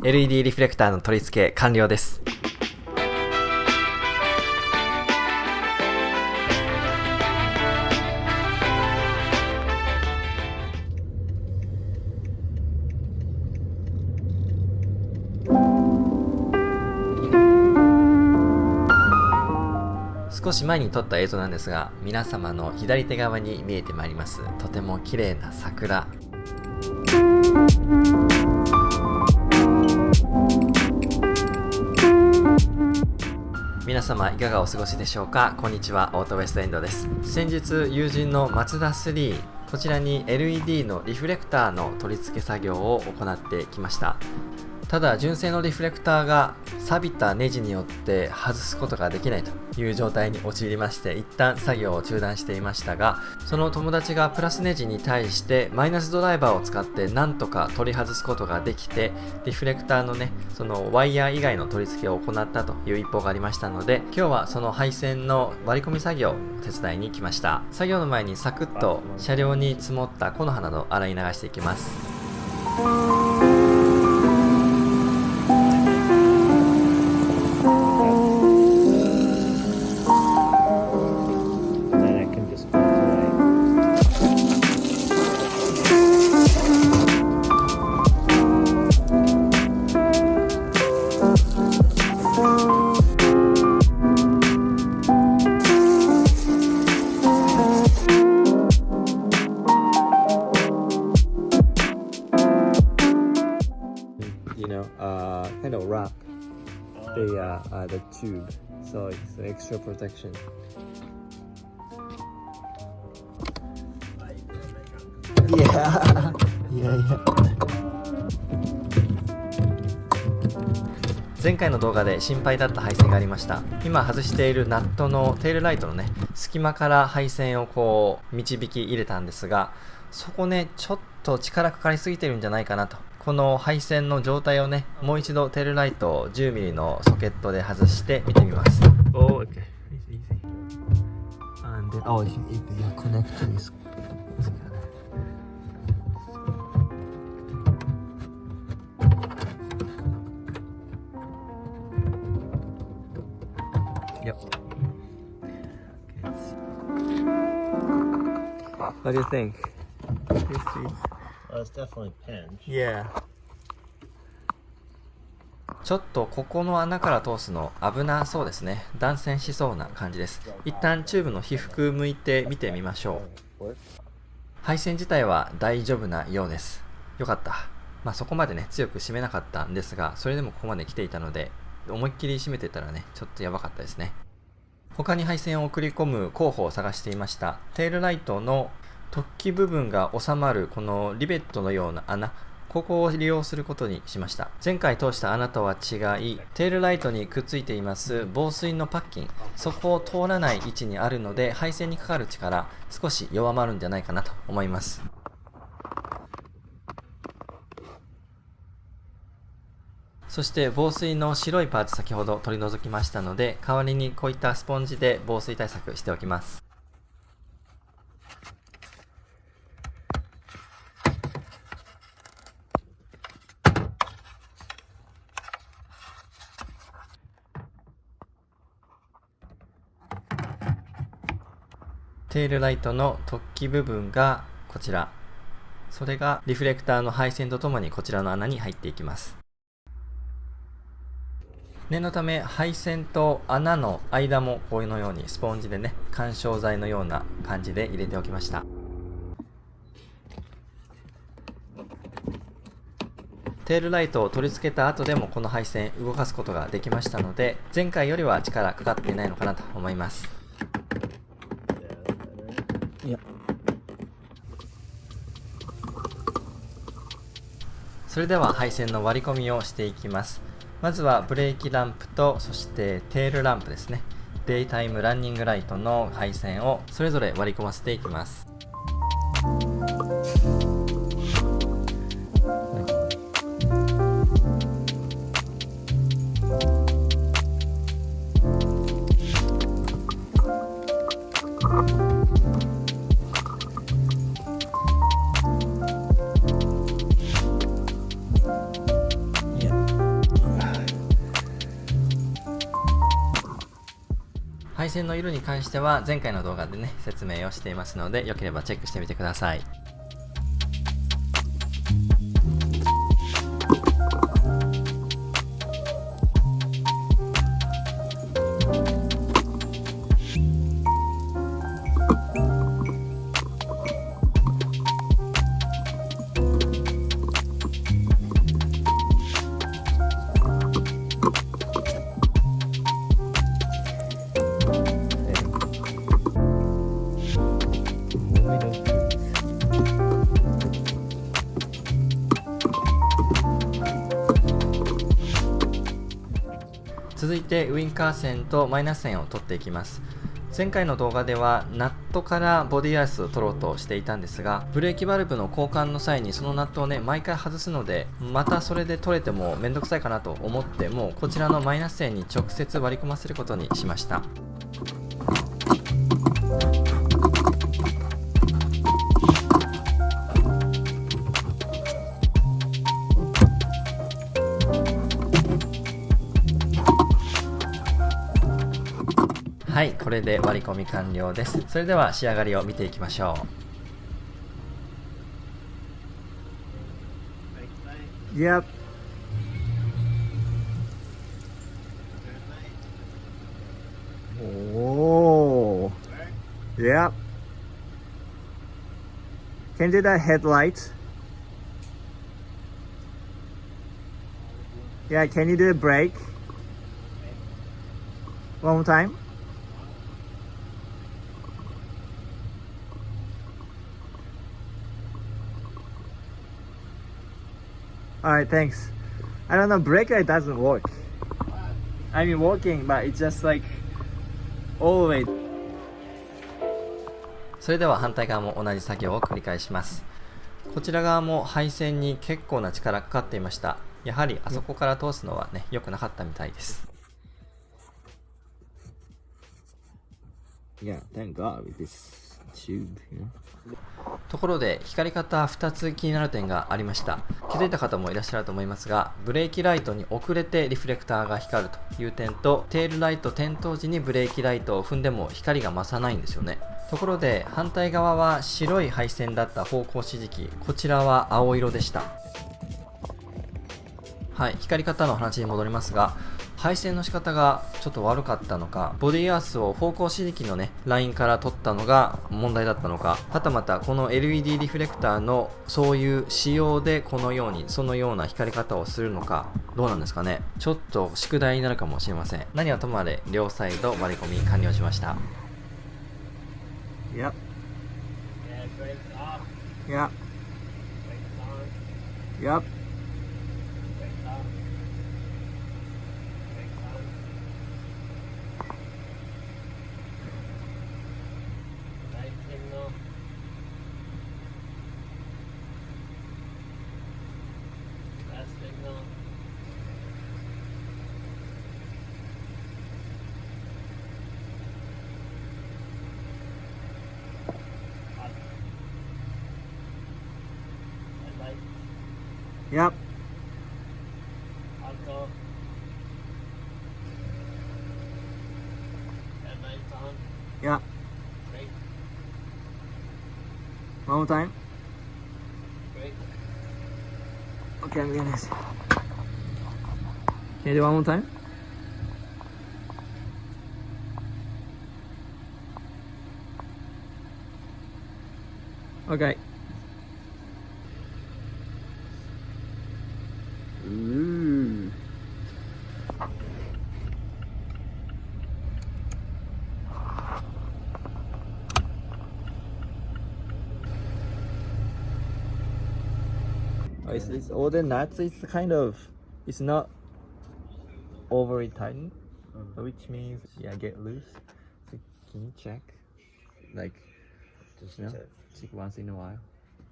LED リフレクターの取り付け完了です。少し前に撮った映像なんですが、皆様の左手側に見えてまいります、とても綺麗な桜。皆様いかがお過ごしでしょうか。こんにちは、オートウェストエンドです。先日友人のマツダ3、こちらに LED のリフレクターの取り付け作業を行ってきました。ただ純正のリフレクターが錆びたネジによって外すことができないという状態に陥りまして、一旦作業を中断していましたが、その友達がプラスネジに対してマイナスドライバーを使ってなんとか取り外すことができて、リフレクターのね、そのワイヤー以外の取り付けを行ったという一報がありましたので、今日はその配線の割り込み作業を手伝いに来ました。作業の前にサクッと車両に積もった木の葉など洗い流していきます。Kind of wrap the tube, so it's extra protection. Yeah, yeah. 前回の動画で心配だった配線がありました。今外しているナットのテールライトのね、隙間から配線をこう導き入れたんですが、そこね、ちょっと力かかりすぎてるんじゃないかなと。この配線の状態をね、もう一度テールライトを 10mm のソケットで外して見てみます。Oh, okay. It's easy. And then, oh, if you connect to this. Yep. What do you think? This is. It's definitely pinched. Yeah. ちょっとここの穴から通すの危なそうですね。断線しそうな感じです。一旦チューブの被覆向いて見てみましょう。配線自体は大丈夫なようです。よかった。そこまでね、強く締めなかったんですが、それでもここまで来ていたので、思いっきり締めてたらね、ちょっとやばかったですね。他に配線を送り込む候補を探していました。テールライトの突起部分が収まるこのリベットのような穴、ここを利用することにしました。前回通した穴とは違い、テールライトにくっついています防水のパッキン、そこを通らない位置にあるので、配線にかかる力少し弱まるんじゃないかなと思います。そして防水の白いパーツ先ほど取り除きましたので、代わりにこういったスポンジで防水対策しておきます。テールライトの突起部分がこちら。それがリフレクターの配線とともにこちらの穴に入っていきます。念のため配線と穴の間もこういうのようにスポンジでね、緩衝材のような感じで入れておきました。テールライトを取り付けた後でもこの配線動かすことができましたので、前回よりは力かかっていないのかなと思います。それでは配線の割り込みをしていきます。まずはブレーキランプと、そしてテールランプですね。デイタイムランニングライトの配線をそれぞれ割り込ませていきます。配線の色に関しては前回の動画でね説明をしていますので、よければチェックしてみてください。続いてウインカー線とマイナス線を取っていきます。前回の動画ではナットからボディアイスを取ろうとしていたんですが、ブレーキバルブの交換の際にそのナットをね毎回外すので、またそれで取れてもめんどくさいかなと思って、もうこちらのマイナス線に直接割り込ませることにしました。はい、これで割り込み完了です。それでは仕上がりを見ていきましょう。Yep. Oh. Yep. Can you do that headlight? Yeah, can you do a brake? One more time. Alright, thanks. I don't know, brake light doesn't work. I mean working, but it's just like always. それでは反対側も同じ作業を繰り返します。こちら側も配線に結構な力かかっていました。やはりあそこから通すのはね良くなかったみたいです。Yeah, thank God with this tube, you know. ところで光り方2つ気になる点がありました。気づいた方もいらっしゃると思いますが、ブレーキライトに遅れてリフレクターが光るという点と、テールライト点灯時にブレーキライトを踏んでも光が増さないんですよね。ところで反対側は白い配線だった方向指示器、こちらは青色でした。はい、光り方の話に戻りますが、配線の仕方がちょっと悪かったのか、ボディアースを方向指示器のねラインから取ったのが問題だったのか、はたまたこの LED リフレクターのそういう仕様でこのようにそのような光り方をするのか、どうなんですかね。ちょっと宿題になるかもしれません。何はともあれ両サイド割り込み完了しました。Yep. Yeah, brakes off. Yeah. Brakes on. Yep. Brakes off. Brakes on. Light signal. Last signal. Hot. Headlight. Yep. Auto. Headlights on. Yeah. Brake. One more time. Brake. Okay, I'm gonna. Can you do one more time? Okay. Ooh. Oh, it's all the nuts. It's kind of, it's not overly tightened, which means yeah, get loose. So can you check, like, Just you know, check once in a while,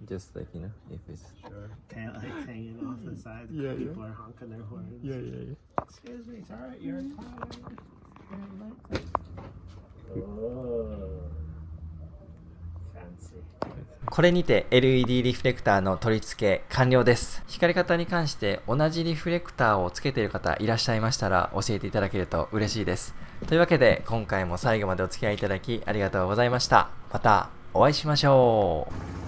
just like if it's. sure. Tail lights hanging off the side. Yeah, People yeah. are honking their horns. Yeah. Excuse me, it's alright, you're tired. Oh. Sound これにて LED リフレクターの取り付け完了です。光り方に関して同じリフレクターをつけている方いらっしゃいましたら教えていただけると嬉しいです。というわけで今回も最後までお付き合いいただきありがとうございました。またお会いしましょう。